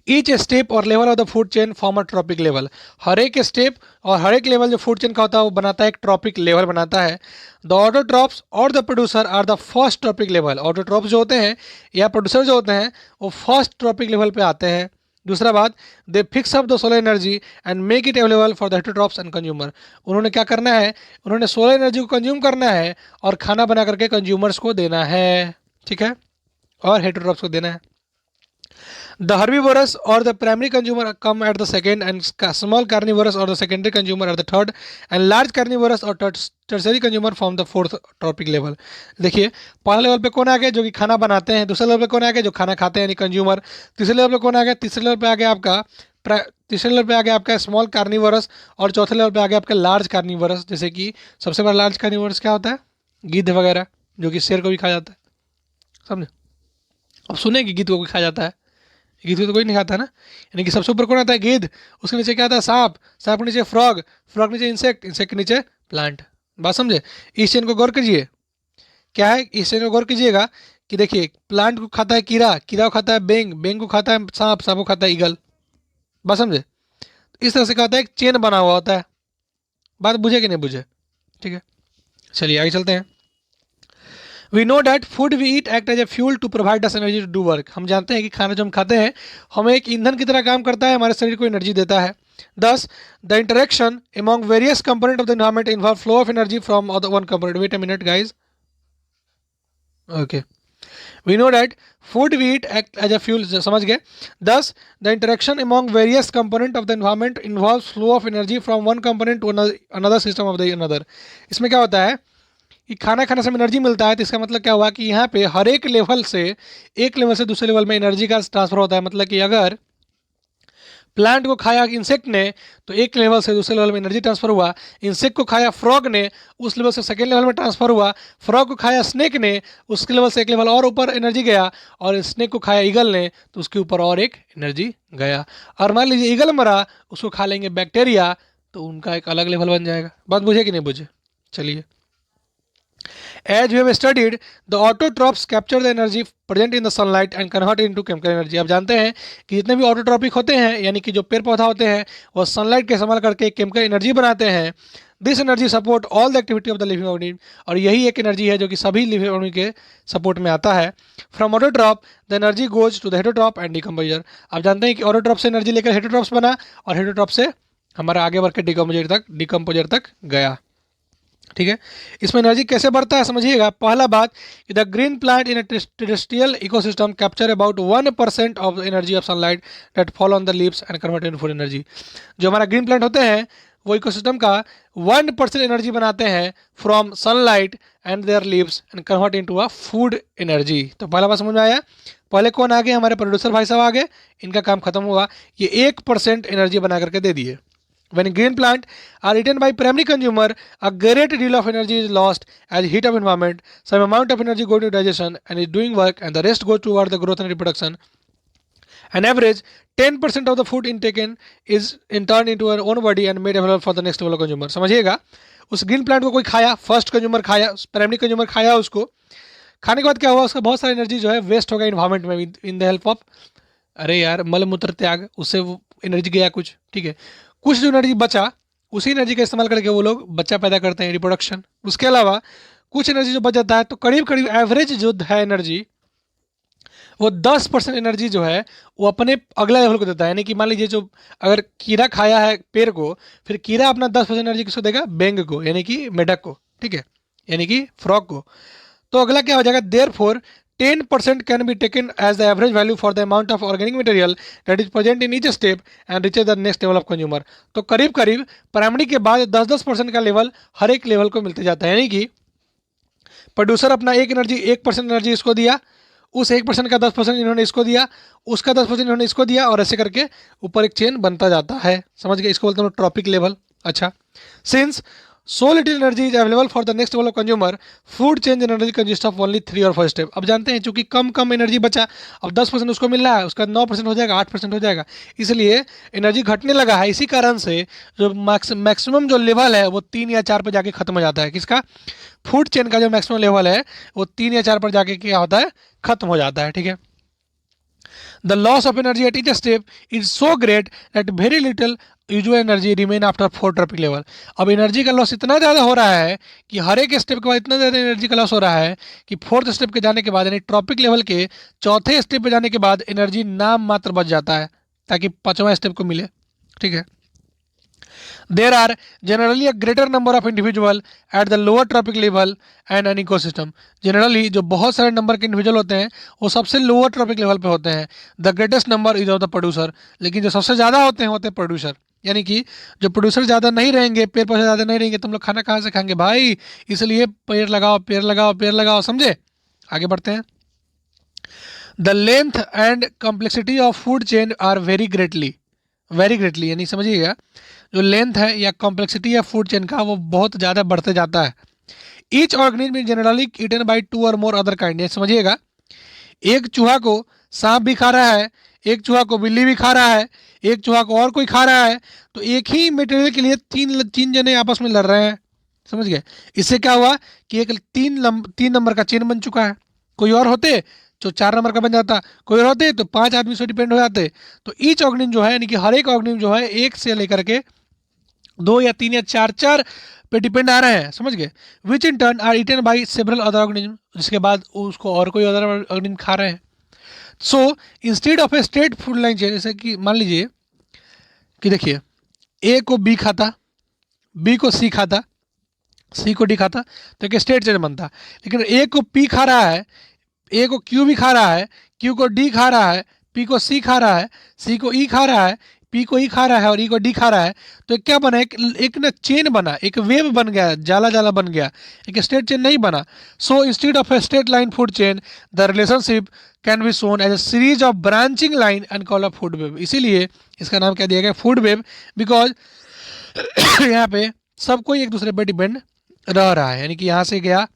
each step or level of the food chain form a trophic level. हर एक स्टेप और हर एक लेवल जो फूड चेन का होता है वो बनाता है एक ट्रॉपिक लेवल बनाता है। The autotrophs or the producer are the first trophic level. Autotrophs जो होते हैं या प्रोड्यूसर जो होते हैं वो फर्स्ट ट्रॉपिक लेवल पे आते हैं। दूसरा बात, दे fix up the solar energy and make it available for the heterotrophs and consumer. उन्होंने क्या करना है, उन्होंने सोलर एनर्जी को कंज्यूम करना है और खाना बना करके कंज्यूमर्स को देना है। ठीक है, और हेटरोट्रॉप्स को देना है। The herbivorous or the primary consumer come at the second, and small carnivorous or the secondary consumer at the third, and large carnivorous or tertiary consumer form the fourth trophic level। देखिए, पहले level पे कौन आ गया, जो कि खाना बनाते हैं। दूसरे लेवल पे कौन आ गया, जो खाना खाते हैं यानी कंज्यूमर। तीसरे लेवल पे कौन आ गया, तीसरे लेवल पे आ गया आपका तीसरे लेवल पे आ गया आपका स्मॉल कार्निवरस, और चौथे लेवल पे आ गया आपका लार्ज कार्निवरस। जैसे कि सबसे बड़ा लार्ज कार्निवरस क्या होता है, गिद्ध वगैरह, जो कि शेर को भी खा जाता है। समझे? अब सुने कि गिद्ध को भी खा जाता है, गिद्ध को तो कोई नहीं खाता ना। यानी कि सबसे ऊपर कौन आता है, गिद्ध, उसके नीचे क्या आता है, सांप, सांप के नीचे फ्रॉग, फ्रॉग नीचे इंसेक्ट, इंसेक्ट के नीचे प्लांट। बात समझे? इस चेन को गौर कीजिए, क्या है, इस चेन को गौर कीजिएगा कि देखिए, प्लांट को खाता है कीड़ा, कीड़ा को खाता है बेंग, बेंग को खाता है सांप, सांप को खाता है ईगल। बात समझे? इस तरह से क्या होता है, एक चेन बना हुआ होता है। बात बुझे कि नहीं बुझे? ठीक है, चलिए आगे चलते हैं। We know that food we eat act as a fuel to provide us energy to do work. हम जानते हैं कि खाना जो हम खाते हैं हमें एक ईंधन की तरह काम करता है, हमारे शरीर को एनर्जी देता है। Thus, the interaction among various component of the environment involve flow of energy from one component. Wait a minute guys, okay, we know that food we eat act as a fuel, समझ गए। Thus, the interaction among various component of the environment involve flow of energy from one component to another system of the another. इसमें क्या होता है कि खाना खाने से एनर्जी मिलता है, तो इसका मतलब क्या हुआ कि यहाँ पे हर एक लेवल से, एक लेवल से दूसरे लेवल में एनर्जी का ट्रांसफर होता है। मतलब कि अगर प्लांट को खाया इंसेक्ट ने तो एक लेवल से दूसरे लेवल में एनर्जी ट्रांसफर हुआ, इंसेक्ट को खाया फ्रॉग ने उस लेवल से सेकेंड लेवल में ट्रांसफर हुआ, फ्रॉग को खाया स्नेक ने उसके लेवल से एक लेवल और ऊपर एनर्जी गया, और स्नेक को खाया ईगल ने तो उसके ऊपर और एक एनर्जी गया। और मान लीजिए ईगल मरा, उसको खा लेंगे बैक्टीरिया, तो उनका एक अलग लेवल बन जाएगा। बात बुझे कि नहीं बुझे? चलिए, As we have studied, the autotrophs capture the energy present in the sunlight and convert it into chemical energy। आप जानते हैं कि जितने भी ऑटोट्रॉपिक होते हैं, यानी कि जो पेड़ पौधा होते हैं, वो सनलाइट का इस्तेमाल करके केमिकल एनर्जी बनाते हैं। This energy support all the activity of the living organism, और यही एक एनर्जी है जो कि सभी लिविंग ऑर्गेनिज्म के सपोर्ट में आता है। From autotroph the energy goes to the heterotroph and decomposer. आप जानते हैं कि ऑटोट्रॉप से एनर्जी लेकर हेटरोट्रॉप्स बना, और हेटरोट्रॉप से हमारा आगे बढ़ के डिकम्पोजर तक गया। ठीक है, इसमें एनर्जी कैसे बढ़ता है समझिएगा। पहला बात, the green plant in terrestrial ecosystem capture about 1% of the energy of sunlight that fall on the leaves and convert into food energy. जो हमारा ग्रीन प्लांट होते हैं वो इकोसिस्टम का 1% एनर्जी बनाते हैं from sunlight and there leaves and convert into a food energy. तो पहला बात समझ में आया। पहले कौन आगे? हमारे प्रोड्यूसर भाई साहब आगे, इनका काम खत्म हुआ, ये 1% एनर्जी बना करके दे दिए। When green plant are eaten by primary consumer, a great deal of energy is lost as heat of environment. Some amount of energy goes to digestion and is doing work, and the rest goes toward the growth and reproduction. An average 10% of the food intaken is in turned into our own body and made available for the next level of consumer। समझिएगा, उस green plant को कोई खाया, first consumer खाया, primary consumer खाया, उसको खाने के बाद क्या हुआ? उसका बहुत सारी एनर्जी जो है वेस्ट हो गया इन्वायरमेंट में इन द हेल्प ऑफ, अरे यार, मल मूत्र त्याग, उससे एनर्जी गया कुछ। ठीक है, कुछ जो एनर्जी बचा उसी एनर्जी का इस्तेमाल करके वो लोग बच्चा पैदा करते हैं, रिप्रोडक्शन। उसके अलावा कुछ एनर्जी जो बच जाता है, तो करीब करीब एवरेज जो है एनर्जी, वो 10% एनर्जी जो है वो अपने अगला लेवल को देता है। यानी कि मान लीजिए, जो अगर कीड़ा खाया है पेड़ को, फिर कीड़ा अपना 10% एनर्जी किसको देगा? बैंग को, यानी कि मेढक को। ठीक है, यानी कि फ्रॉग को। तो अगला क्या हो जाएगा? Therefore 10% can be taken as the average value for the amount of organic material that is present in each step and reaches the next level of consumer। तो करीब करीब प्राइमरी के बाद 10-10% का लेवल हर एक लेवल को मिलते जाता है। यानी कि प्रोड्यूसर अपना 1% एनर्जी इसको दिया, उस 1% का 10% इन्होंने इसको दिया, उसका 10% इन्होंने इसको दिया, और ऐसे करके ऊपर एक चेन बनता जाता है। समझ गए? इसको बोलते हैं ट्रॉपिक लेवल। अच्छा, since so little energy is available for the next level of consumer, food change in energy consists of only 3 or 4 step। अब जानते हैं चूंकि कम एनर्जी बचा, अब 10% उसको मिल रहा है, उसका 9% हो जाएगा, 8% हो जाएगा, इसलिए एनर्जी घटने लगा है। इसी कारण से जो मैक्सिमम जो लेवल है वो 3 या 4 पर जाके खत्म हो जाता है। किसका? फूड चेन का जो मैक्सिमम लेवल है वो 3 या 4 पर जाके क्या होता है? खत्म हो जाता है। ठीक है, the loss of energy at each step is so great that very little usual energy remain after 4 tropic level. अब एनर्जी का लॉस इतना ज़्यादा हो रहा है कि हर एक स्टेप के बाद इतना ज़्यादा एनर्जी का लॉस हो रहा है कि 4th स्टेप के जाने के बाद, यानी ट्रॉपिक लेवल के 4थे स्टेप पे जाने के बाद एनर्जी नाम मात्र बच जाता है, ताकि 5वां स्टेप को मिले। ठीक है, there are generally a greater number of individual at the lower tropic level and an ecosystem। generally जो बहुत सारे नंबर के इंडिविजुअल होते हैं वो सबसे लोअर ट्रॉपिक लेवल पे होते हैं। the greatest number is of the producer, लेकिन जो सबसे ज़्यादा होते हैं होते हैं प्रोड्यूसर। यानी कि जो प्रोड्यूसर ज़्यादा नहीं रहेंगे, पेड़ पौधे ज़्यादा नहीं रहेंगे, तुम लोग खाना कहाँ से खाएंगे भाई? इसलिए पेड़ लगाओ, पेड़ लगाओ, पेड़ लगाओ। समझे? आगे बढ़ते हैं। The length and complexity of food chain are very greatly यानी समझिएगा, जो लेंथ है या कॉम्प्लेक्सिटी है फूड चेन का, वो बहुत ज़्यादा बढ़ते जाता है। Each organism is generally eaten by 2 or more other kind. समझिएगा, एक चूहा को सांप भी खा रहा है, एक चूहा को बिल्ली भी खा रहा है, एक चूहा को और कोई खा रहा है, तो एक ही मटेरियल के लिए तीन जने आपस में लड़ रहे हैं। समझ गए? इससे क्या हुआ कि एक 3 नंबर का चेन बन चुका है। कोई और होते जो 4 नंबर का बन जाता, कोई और होते तो 5 आदमी से डिपेंड हो जाते। तो ईच ऑर्गेनिज्म जो है, यानी कि हर एक ऑर्गेनिज्म जो है, 1 से लेकर के 2 या 3 या 4 पे डिपेंड आ रहे हैं। समझ गए? Which in turn are eaten by several other organism, जिसके बाद उसको और कोई अदर ऑर्गेनिज्म खा रहे हैं। सो instead of a straight food line chain, जैसे कि मान लीजिए कि देखिए, ए को बी खाता, बी को सी खाता, सी को डी खाता, तो एक स्ट्रेट चेन बनता। लेकिन ए को पी खा रहा है, ए को क्यू भी खा रहा है, क्यू को डी खा रहा है, पी को सी खा रहा है, सी को ई खा रहा है, पी को ई खा रहा है और ई को डी खा रहा है। तो क्या बना? एक ना चेन बना, एक वेव बन गया, जाला बन गया, एक स्ट्रेट चेन नहीं बना। So instead of a straight line food chain, the relationship can be shown as a series of branching line and call a food web. इसीलिए इसका नाम क्या दिया गया, फूड वेव, बिकॉज यहाँ पे सब कोई एक दूसरे पे डिपेंड रह रहा है। यानी कि यहाँ से गया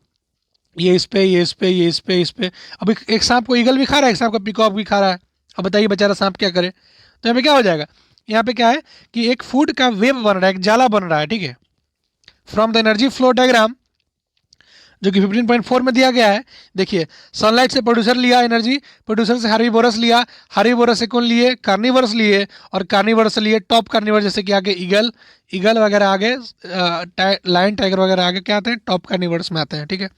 ये इस पे, ये इस पे, ये इस पे, इस पे। अब एक सांप को ईगल भी खा रहा है, एक सांप को पिकॉक भी खा रहा है। अब बताइए बेचारा सांप क्या करे। तो यहाँ पे क्या हो जाएगा, यहाँ पे क्या है कि एक फूड का वेब बन रहा है, एक जाला बन रहा है, ठीक है। From the energy flow diagram जो कि 15.4 में दिया गया है, देखिए सनलाइट से प्रोड्यूसर लिया एनर्जी, प्रोड्यूसर से हार्बीवोरस लिया, हार्बीवोरस से कौन लिए, कार्निवरस लिए, और कार्निवरस से लिए टॉप कार्निवर, जैसे कि आगे ईगल, ईगल वगैरह आगे लायन टाइगर वगैरह आगे क्या आते हैं, टॉप कार्निवर्स में आते हैं, ठीक है।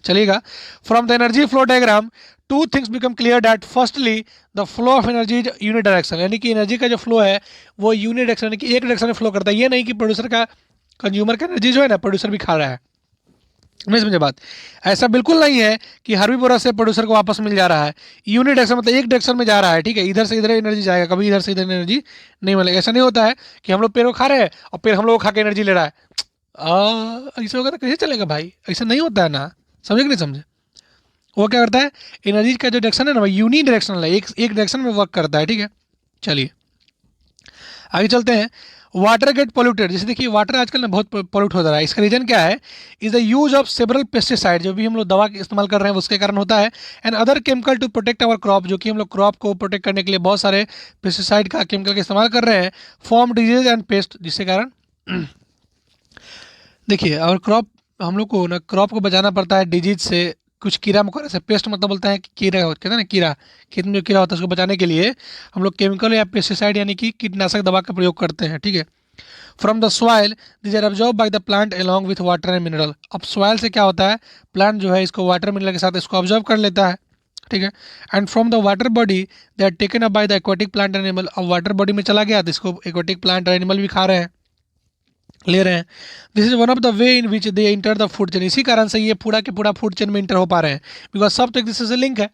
चलिएगा, from the energy flow diagram two things become clear that firstly the flow of energy is unit direction, यानी कि एनर्जी का जो फ्लो है वो यूनिट डायरेक्शन, यानी कि एक डायरेक्शन में फ्लो करता है। ये नहीं कि प्रोड्यूसर का, कंज्यूमर का एनर्जी जो है ना प्रोड्यूसर भी खा रहा है। नहीं समझे बात, ऐसा बिल्कुल नहीं है कि हार्बीवोरस से प्रोड्यूसर को वापस मिल जा रहा है। यूनिट डायरेक्शन मतलब एक डायरेक्शन में जा रहा है, ठीक है। इधर से इधर एनर्जी जाएगा, कभी इधर से इधर एनर्जी नहीं मिलेगा। ऐसा नहीं होता है कि हम लोग पेड़ को खा रहे हैं और पेड़ हम लोग खा के एनर्जी ले रहा है। ऐसा होगा तो कैसे चलेगा भाई, ऐसा नहीं होता है ना, समझे कि नहीं समझे। वो क्या करता है, एनर्जी का जो डायरेक्शन है ना वो यूनि डायरेक्शनल है, एक डायरेक्शन में वर्क करता है, ठीक है। चलिए आगे चलते हैं। वाटर गेट पोल्यूटेड, जैसे देखिए वाटर आजकल ना बहुत पोल्यूट हो रहा है। इसका रीजन क्या है, is the use of several pesticide, जो भी हम लोग दवा इस्तेमाल कर रहे हैं उसके कारण होता है, and other chemical to protect our crop, जो कि हम लोग क्रॉप को प्रोटेक्ट करने के लिए बहुत सारे पेस्टिसाइड का केमिकल का इस्तेमाल कर रहे हैं, फॉर्म डिजीज एंड पेस्ट, जिसके कारण देखिए और क्रॉप, हम लोग को ना क्रॉप को बचाना पड़ता है डिजीज से, कुछ कीड़ा मकोड़ा से। पेस्ट मतलब बोलते हैं कि कीड़ा, कहते हैं ना कीड़ा, खेत में जो कीड़ा होता है उसको बचाने के लिए हम लोग केमिकल या पेस्टिसाइड यानी कि कीटनाशक दवा का प्रयोग करते हैं, ठीक है। From the soil these are absorb by the plant along with water and mineral. अब सॉइल से क्या होता है, प्लांट जो है इसको वाटर मिनरल के साथ इसको ऑब्जर्व कर लेता है, ठीक है। And from the water body they are taken up by the aquatic plant and animal. अब वाटर बॉडी में चला गया तो इसको एक्वाटिक प्लांट और एनिमल भी खा रहे हैं, ले रहे हैं। This is one of the way in which they enter the food chain. इसी कारण से ये पूरा के पूरा फूड चेन में इंटर हो पा रहे हैं, बिकॉज सब तो एक दूसरे से लिंक है।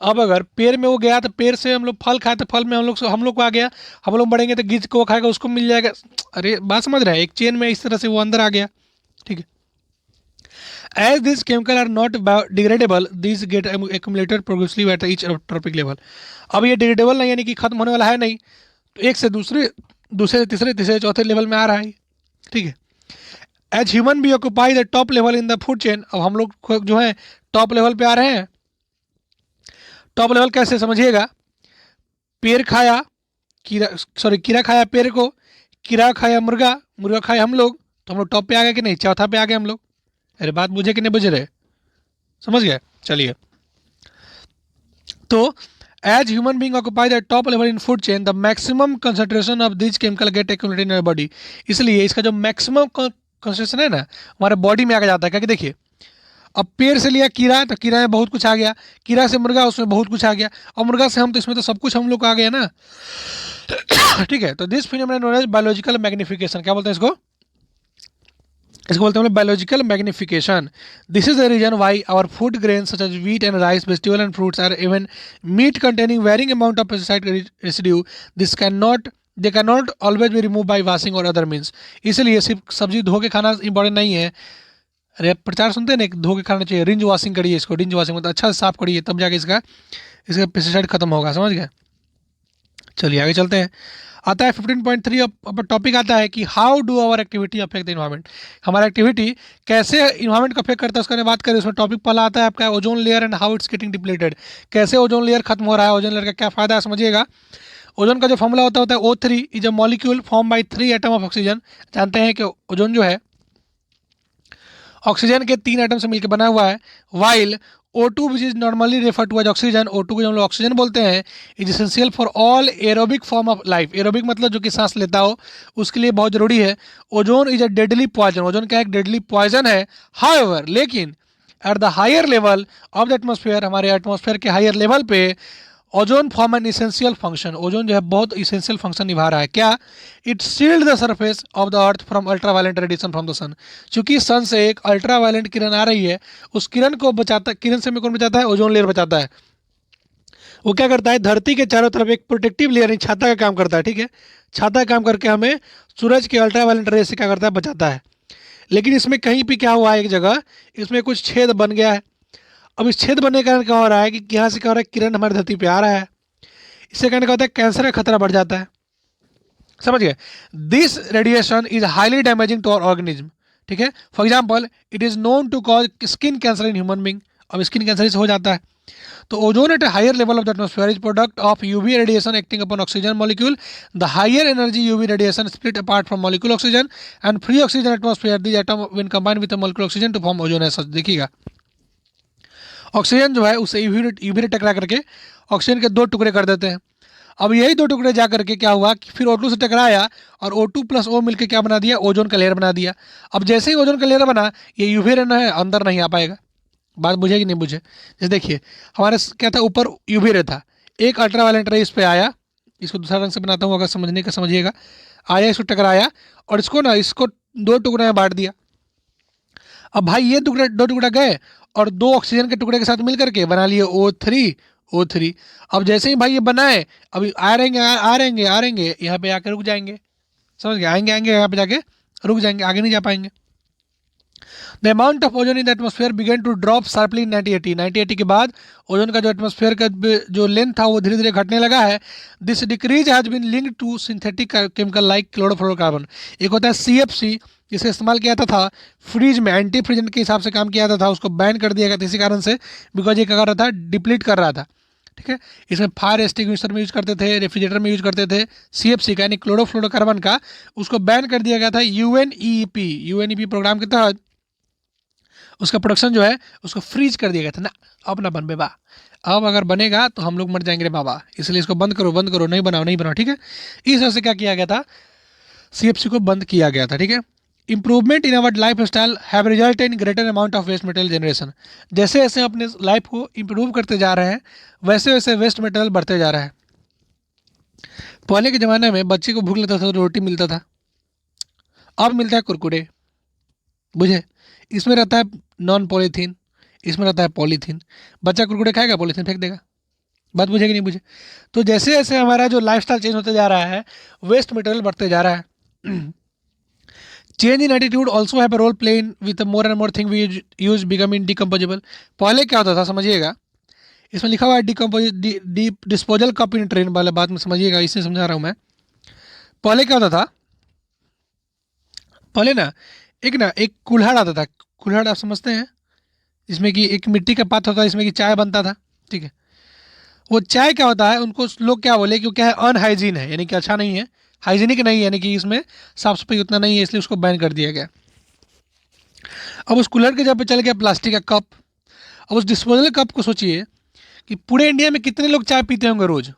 अब अगर पेड़ में वो गया तो पेड़ से हम लोग फल खाए तो फल में हम लोग को आ गया, हम लोग बढ़ेंगे तो गिज को खाएगा उसको मिल जाएगा। अरे बात समझ रहे हैं, एक चेन में इस तरह से वो अंदर आ गया, ठीक है। As this chemical are not degradable this get accumulated progressively at each trophic level. अब ये डिग्रेडेबल नहीं यानी कि खत्म होने वाला है नहीं, तो एक से दूसरे, दूसरे तीसरे, तीसरे चौथे लेवल में आ रहा है, ठीक है। As human be occupy the top level in the food chain. अब हम लोग जो है टॉप लेवल पे आ रहे हैं। टॉप लेवल कैसे समझिएगा, पेड़ खाया कीड़ा, सॉरी कीड़ा खाया पेड़ को, कीड़ा खाया मुर्गा, मुर्गा खाया हम लोग, तो हम लोग टॉप पे आ गए कि नहीं, चौथा पे आ गए हम लोग। अरे बात बुझे कि नहीं बुझ रहे, समझ गए। चलिए, तो as human being occupy the top level in food chain the maximum concentration of this chemical get accumulated in our body. इसलिए इसका जो मैक्सिमम कंसंट्रेशन है ना हमारे बॉडी में आगे जाता है, क्योंकि देखिए अब पेड़ से लिया कीड़ा तो कीड़ा में बहुत कुछ आ गया, कीड़ा से मुर्गा उसमें बहुत कुछ आ गया, और मुर्गा से हम तो इसमें तो सब कुछ हम लोग को आ गया ना ठीक है। तो this phenomena known as biological magnification, क्या बोलते हैं इसको, इसको बोलते हैं biological magnification. This is the reason why our food grains such as wheat and rice, vegetable and fruits are even meat containing varying amount of pesticide residue, this they can not always be remove by washing or other means. इसलिए सिर्फ सब्जी धो के खाना important नहीं है। अरे प्रचार सुनते हैं ना, धो के खाना चाहिए, रिंज वॉशिंग करिए इसको, रिंज वॉशिंग मतलब अच्छा से साफ करिए, तब जाके इसका पेस्टिसाइड खत्म होगा, समझ गए। चलिए आगे चलते हैं। आता है 15.3 अब टॉपिक आता है कि how do our activity affect the environment. हमारा एक्टिविटी कैसे इन्वायरमेंट को अफेक्ट करता है उसका बात करें। उसमें टॉपिक पहला आता है आपका ozone layer and how it's getting depleted. कैसे ओजोन लेयर खत्म हो रहा है, ओजोन लेयर का क्या फायदा है समझिएगा। ओजोन का जो फॉर्मूला होता है O3 is a molecule form by 3 atom of oxygen. जानते हैं कि ओजोन जो है ऑक्सीजन के 3 एटम से मिलकर बना हुआ है। While O2 which is normally refer to as oxygen, O2 को हम लोग ऑक्सीजन बोलते हैं, is essential for all aerobic form of life. Aerobic मतलब जो कि सांस लेता हो उसके लिए बहुत जरूरी है। Ozone is a deadly poison, ozone क्या एक डेडली पॉइजन है। हाउएवर लेकिन at the higher level of the atmosphere, हमारे एटमोसफेयर के हायर लेवल पे ozone form an essential function. Ozone जो है बहुत इसेंशियल फंक्शन निभा रहा है। क्या, it shield the surface of the earth from ultraviolet radiation from the sun. चूंकि सन से एक अल्ट्रावायलेंट किरण आ रही है, उस किरण को बचाता, किरण से कौन बचाता है, ओजोन लेयर बचाता है। वो क्या करता है, धरती के चारों तरफ एक प्रोटेक्टिव लेयर छाता का काम करता है, ठीक है। छाता का काम करके हमें सूरज के अल्ट्रावायलेंट रेस से क्या करता है, बचाता है। लेकिन इसमें कहीं पे क्या हुआ है, एक जगह इसमें कुछ छेद बन गया है। अब इस छेद बनने के कारण क्या हो रहा है कि यहाँ से क्या हो रहा है, किरण हमारी धरती पे आ रहा है, इससे कारण क्या होता है, कैंसर का खतरा बढ़ जाता है। समझ गए? This radiation is highly damaging to our organism, ठीक है। For example it is known to cause skin cancer in human being. अब स्किन कैंसर इससे हो जाता है। तो ozone at a higher level of the atmosphere is product of UV radiation acting upon oxygen molecule. The higher energy UV radiation split apart from molecule oxygen and free oxygen atmosphere. These atom when combined with the molecule oxygen to form ozone as such. देखिएगा, oxygen जो है उसे UV ray टकरा करके oxygen के दो टुकड़े कर देते हैं। अब यही दो टुकड़े जा करके क्या हुआ कि फिर O2 से टकराया और O2 प्लस O मिलकर क्या बना दिया, ओजोन का लेयर बना दिया। अब जैसे ही ओजोन का लेयर बना, ये यूवी रे है अंदर नहीं आ पाएगा। बात बुझे कि नहीं बुझे? जैसे देखिए हमारे क्या था, ऊपर यूवी रे था, एक अल्ट्रावायलेट रे इस पे आया, इसको दूसरा रंग से बनाता हूँ अगर समझने का समझिएगा, आया इसको टकराया और इसको दो टुकड़े में बांट दिया। अब भाई ये दो टुकड़ा गए और दो ऑक्सीजन के टुकड़े के साथ मिल करके बना लिए O3। अब जैसे ही भाई ये बनाए, अभी आ रहेंगे यहाँ पे आके रुक जाएंगे। समझ गए? आएंगे यहाँ पे जाके रुक जाएंगे, आगे नहीं जा पाएंगे। The amount of ozone in the atmosphere began to drop sharply in 1980 के बाद ओजोन का जो एटमोस्फेयर का जो लेंथ था वो धीरे धीरे घटने लगा है। This decrease has been linked to synthetic chemical like chlorofluorocarbon. एक होता है CFC, जिसे इस्तेमाल किया था फ्रीज में, एंटी फ्रीजेंट के हिसाब से काम किया था, उसको बैन कर दिया गया था इसी कारण से, बिकॉज ये क्या कर रहा था, डिप्लीट कर रहा था। ठीक है, इसमें फायर एक्सटिंग्विशर में यूज करते थे, रेफ्रिजरेटर में यूज करते थे CFC का यानी क्लोरोफ्लोरोकार्बन का, उसको बैन कर दिया गया था UNEP प्रोग्राम के तहत। उसका प्रोडक्शन जो है उसको फ्रीज कर दिया गया था ना, अब ना बन बे बा, अब अगर बनेगा तो हम लोग मर जाएंगे रे बाबा, इसलिए इसको बंद करो, नहीं बनाओ। ठीक है, इस वजह से क्या किया गया था, CFC को बंद किया गया था। ठीक है, improvement in our life style have result in greater amount of waste material generation. जैसे जैसे अपने लाइफ को इंप्रूव करते जा रहे हैं वैसे वैसे वेस्ट मटेरियल बढ़ते जा रहा है। पहले के ज़माने में बच्चे को भूख लगता था तो रोटी मिलता था, अब मिलता है कुरकुरे, बुझे? इसमें रहता है नॉन पॉलीथीन, इसमें रहता है पॉलीथीन। बच्चा कुरकुरे खाएगा, पॉलीथीन फेंक देगा। बात बुझे कि नहीं बुझे? तो जैसे जैसे हमारा जो लाइफस्टाइल चेंज होते जा रहा है, वेस्ट मटेरियल बढ़ते जा रहा है। Change in attitude also have a role play in with more and more thing we use become in decomposable. पहले क्या होता था समझिएगा, इसमें लिखा हुआ है डिस्पोजल कप इन ट्रेन वाले, बात में समझिएगा, इससे समझा रहा हूँ मैं। पहले क्या होता था, पहले ना एक कुल्हाड़ आता था, कुल्हाड़ आप समझते हैं, जिसमें कि एक मिट्टी का पात्र होता है, इसमें कि चाय बनता था। ठीक है, वो चाय क्या होता है, उनको लोग क्या बोले कि क्या है, अनहाइजीन है, यानी कि अच्छा नहीं है, हाइजीनिक नहीं है, यानी कि इसमें साफ सफाई उतना नहीं है, इसलिए उसको बैन कर दिया गया। अब उस कुल्हड़ के जगह पे चल गया प्लास्टिक का कप। अब उस डिस्पोजल कप को सोचिए कि पूरे इंडिया में कितने लोग चाय पीते होंगे रोज,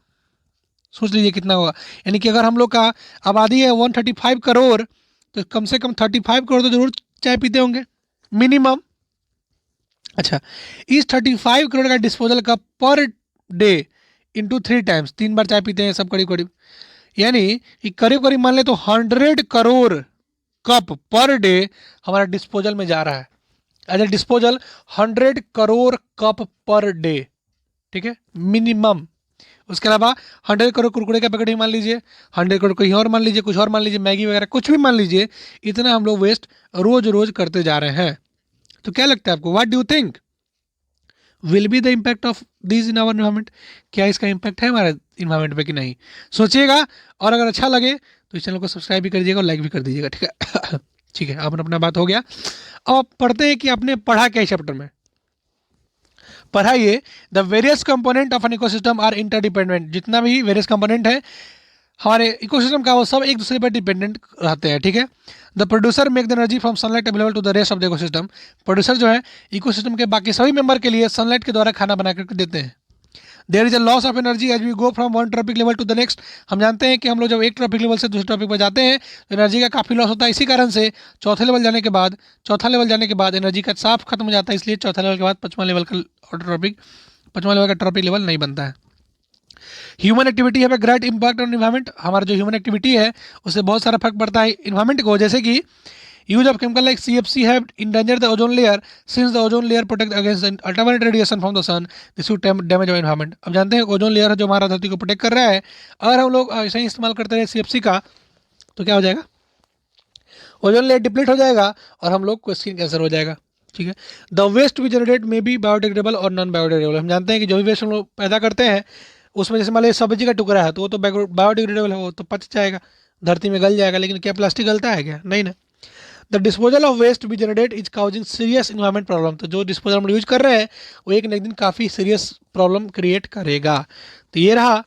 सोच लीजिए कितना होगा। यानी कि अगर हम लोग का आबादी है 135 करोड़, तो कम से कम 35 करोड़ तो जरूर चाय पीते होंगे मिनिमम। अच्छा, इस 35 करोड़ का disposal cup per day into 3 times, 3 बार चाय पीते हैं सब करीब करीब, यानी कि करीब करीब मान ले तो 100 करोड़ कप पर डे हमारा डिस्पोजल में जा रहा है। As a disposal 100 crore cup per day, ठीक है, मिनिमम। उसके अलावा 100 करोड़ कुरकुरे का पैकेट ही मान लीजिए, 100 करोड़ कहीं और मान लीजिए, कुछ और मान लीजिए, मैगी वगैरह कुछ भी मान लीजिए, इतना हम लोग वेस्ट रोज रोज करते जा रहे हैं। तो क्या लगता है आपको, what do you think will be the impact of this in our environment? क्या इसका इम्पैक्ट है हमारे इन्वायरमेंट पे कि नहीं, सोचिएगा। और अगर अच्छा लगे तो इस चैनल को सब्सक्राइब भी कर दीजिएगा और लाइक भी कर दीजिएगा। ठीक है ठीक है, अब अपना बात हो गया। अब आप पढ़ते हैं कि आपने पढ़ा क्या चैप्टर में। पढ़ाइए the various component of an ecosystem are interdependent. जितना भी वेरियस कंपोनेंट है हमारे इकोसिस्टम का वो सब एक दूसरे पर डिपेंडेंट रहते हैं। ठीक है, the producer make the energy from sunlight available to the rest of the ecosystem. Producer जो है इकोसिस्टम के बाकी सभी मेंबर के लिए सनलाइट के द्वारा खाना बना करके देते हैं। There is a loss of energy as we go from one trophic level to the next. हम जानते हैं कि हम लोग जब एक ट्रॉपिक लेवल से दूसरे ट्रॉपिक पर जाते हैं तो एनर्जी का काफ़ी लॉस होता है। इसी कारण से चौथा लेवल जाने के बाद एनर्जी का साफ खत्म हो जाता है, इसलिए चौथा लेवल के बाद पाँचवां लेवल का ट्रॉपिक लेवल नहीं बनता है। ह्यूमन एक्टिविटी है ग्रेट इम्पैक्ट ऑन इन्वायरमेंट। हमारा जो ह्यूमन एक्टिविटी है उससे बहुत सारा फर्क पड़ता है इन्वायरमेंट को, जैसे कि use of chemical like CFC have endanger the ozone layer since the ozone layer protect against ultraviolet radiation from the sun, this would damage our environment. अब जानते हैं ओजोन लेयर जो हमारा धरती को प्रोटेक्ट कर रहा है, अगर हम लोग ऐसे ही इस्तेमाल करते रहे CFC का तो क्या हो जाएगा, ओजोन लेयर डिप्लीट हो जाएगा और हम लोग को स्किन कैंसर हो जाएगा। ठीक है। The waste we generate may be biodegradable और नॉन बायोडिग्रेडेबल। हम जानते हैं कि जो भी वेस्ट हम लोग पैदा करते हैं उसमें जैसे मान लीजिए सब्जी का टुकड़ा है तो वो तो बायोडिग्रेडेबल है, वो तो पच जाएगा, धरती में गल जाएगा। लेकिन क्या प्लास्टिक गलता है क्या? नहीं ना। The disposal of waste we generate is causing serious environment problem. तो जो डिस्पोजल हम यूज कर रहे हैं वो एक न एक दिन काफ़ी सीरियस प्रॉब्लम क्रिएट करेगा। तो ये रहा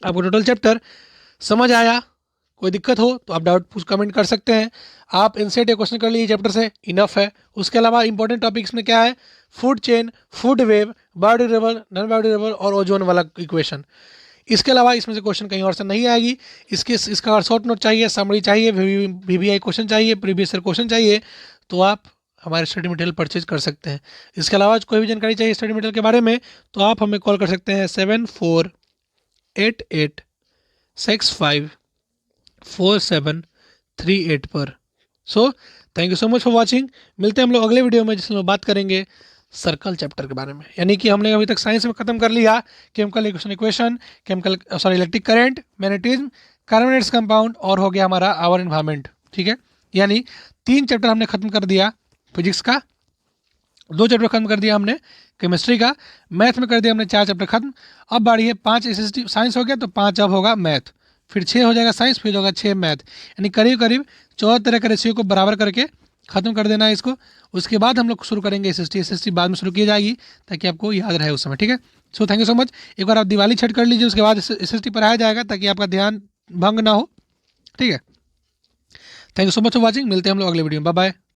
आपको टोटल चैप्टर। समझ आया? कोई दिक्कत हो तो आप डाउट पूछ कमेंट कर सकते हैं। आप इनसे क्वेश्चन कर लीजिए चैप्टर से, इनफ है। उसके अलावा इंपॉर्टेंट टॉपिक्स में क्या है? Food chain, food web, biodegradable, non biodegradable और ओजोन वाला इक्वेशन। इसके अलावा इसमें से क्वेश्चन कहीं और से नहीं आएगी। इसका अगर शॉर्ट नोट चाहिए, समरी चाहिए, VBI क्वेश्चन चाहिए, प्रीवियस ईयर क्वेश्चन चाहिए, तो आप हमारे स्टडी मटेरियल परचेज कर सकते हैं। इसके अलावा कोई भी जानकारी चाहिए स्टडी मटेरियल के बारे में तो आप हमें कॉल कर सकते हैं 7488654738 पर। So thank you so much for watching. मिलते हैं हम लोग अगले वीडियो में जिसमें बात करेंगे सर्कल चैप्टर के बारे में। यानी कि हमने अभी तक साइंस में खत्म कर लिया chemical equation, electric current, magnetism, carbonates compound और हो गया हमारा आवर एनवायरनमेंट। ठीक है, यानी 3 चैप्टर हमने खत्म कर दिया फिजिक्स का, 2 चैप्टर खत्म कर दिया हमने केमिस्ट्री का, मैथ में कर दिया हमने 4 चैप्टर खत्म। अब बारी है 5 SST साइंस हो गया तो 5 अब होगा मैथ, फिर 6 हो जाएगा साइंस, फिर होगा 6 मैथ। यानी करीब करीब 14 तरह के रेशियो को बराबर करके खत्म कर देना है इसको। उसके बाद हम लोग शुरू करेंगे SST बाद में शुरू की जाएगी ताकि आपको याद रहे उस समय। ठीक है, so thank you so much. एक बार आप दिवाली छठ कर लीजिए, उसके बाद SST पढ़ाया जाएगा ताकि आपका ध्यान भंग ना हो। ठीक है, thank you so much for watching. मिलते हैं हम लोग अगले वीडियो में। Bye bye.